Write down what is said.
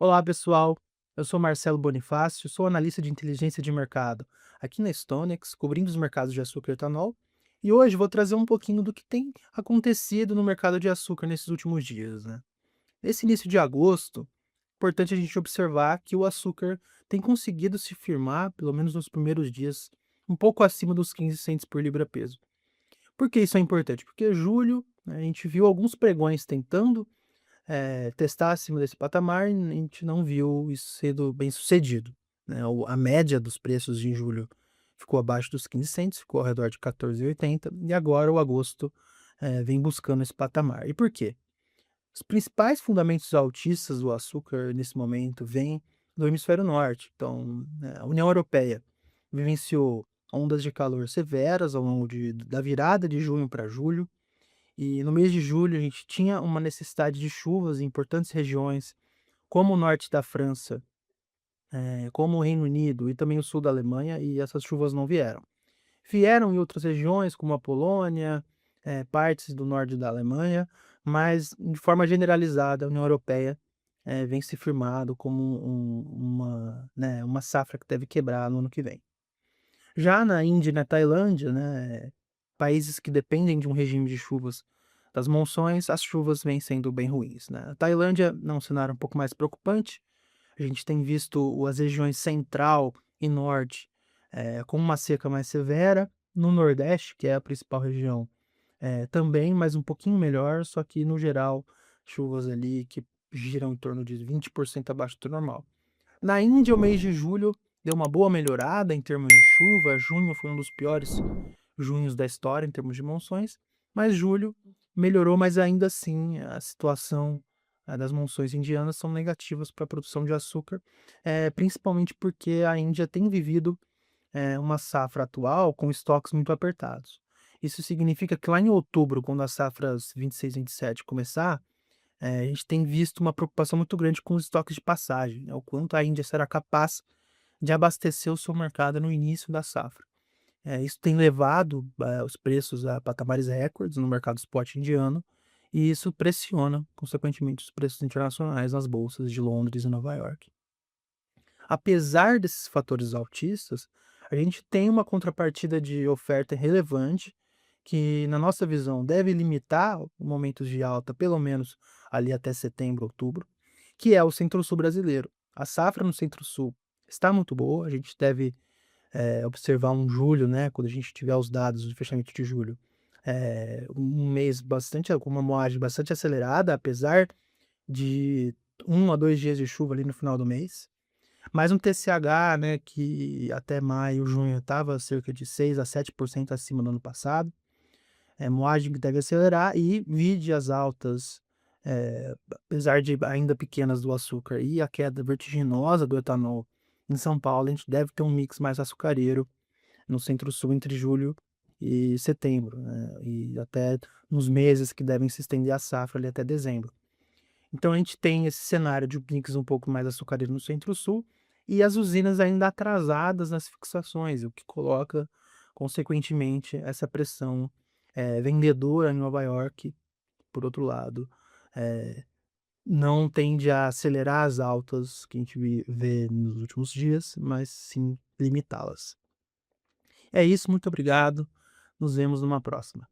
Olá, pessoal. Eu sou Marcelo Bonifácio, sou analista de inteligência de mercado aqui na Stonex, cobrindo os mercados de açúcar e etanol. E hoje vou trazer um pouquinho do que tem acontecido no mercado de açúcar nesses últimos dias, né? Nesse início de agosto, importante a gente observar que o açúcar tem conseguido se firmar, pelo menos nos primeiros dias, um pouco acima dos 15 centes por libra-peso. Por que isso é importante? Porque julho, né, a gente viu alguns pregões tentando testar acima desse patamar, e a gente não viu isso sendo bem-sucedido, né. A média dos preços de julho ficou abaixo dos 15 cents, ficou ao redor de 14,80, e agora o agosto, vem buscando esse patamar. E por quê? Os principais fundamentos altistas do açúcar nesse momento vêm do hemisfério norte. Então, a União Europeia vivenciou ondas de calor severas ao longo da virada de junho para julho, e no mês de julho a gente tinha uma necessidade de chuvas em importantes regiões, como o norte da França, como o Reino Unido e também o sul da Alemanha, e essas chuvas não vieram. Vieram em outras regiões, como a Polônia, partes do norte da Alemanha, mas de forma generalizada a União Europeia, vem se firmado como uma safra que deve quebrar no ano que vem. Já na Índia e na Tailândia, né, países que dependem de um regime de chuvas das monções, as chuvas vêm sendo bem ruins, né. A Tailândia é um cenário um pouco mais preocupante, a gente tem visto as regiões central e norte, com uma seca mais severa, no nordeste, que é a principal região, também, mas um pouquinho melhor, só que no geral, chuvas ali que giram em torno de 20% abaixo do normal. Na Índia, o mês de julho deu uma boa melhorada em termos de chuva, junho foi um dos piores junhos da história em termos de monções, mas julho melhorou, mas ainda assim a situação, das monções indianas são negativas para a produção de açúcar, principalmente porque a Índia tem vivido, uma safra atual com estoques muito apertados. Isso significa que lá em outubro, quando as safras 26, 27 começar, a gente tem visto uma preocupação muito grande com os estoques de passagem, né, o quanto a Índia será capaz de abastecer o seu mercado no início da safra. Isso tem levado, os preços a patamares recordes no mercado spot indiano, e isso pressiona, consequentemente, os preços internacionais nas bolsas de Londres e Nova York. Apesar desses fatores altistas, a gente tem uma contrapartida de oferta relevante, que, na nossa visão, deve limitar momentos de alta, pelo menos ali até setembro, outubro, que é o Centro-Sul brasileiro. A safra no Centro-Sul está muito boa, a gente deve, observar um julho, né, quando a gente tiver os dados de fechamento de julho, um mês bastante com uma moagem bastante acelerada, apesar de 1 a 2 dias de chuva ali no final do mês. Mais um TCH, né, que até maio, junho estava cerca de 6 a 7% acima do ano passado. Moagem que deve acelerar e vide as altas, apesar de ainda pequenas do açúcar e a queda vertiginosa do etanol em São Paulo, a gente deve ter um mix mais açucareiro no Centro-Sul entre julho e setembro, né, e até nos meses que devem se estender a safra ali até dezembro. Então a gente tem esse cenário de um mix um pouco mais açucareiro no Centro-Sul e as usinas ainda atrasadas nas fixações, o que coloca, consequentemente, essa pressão, vendedora em Nova York, por outro lado, eh, não tende a acelerar as altas que a gente vê nos últimos dias, mas sim limitá-las. É isso, muito obrigado, nos vemos numa próxima.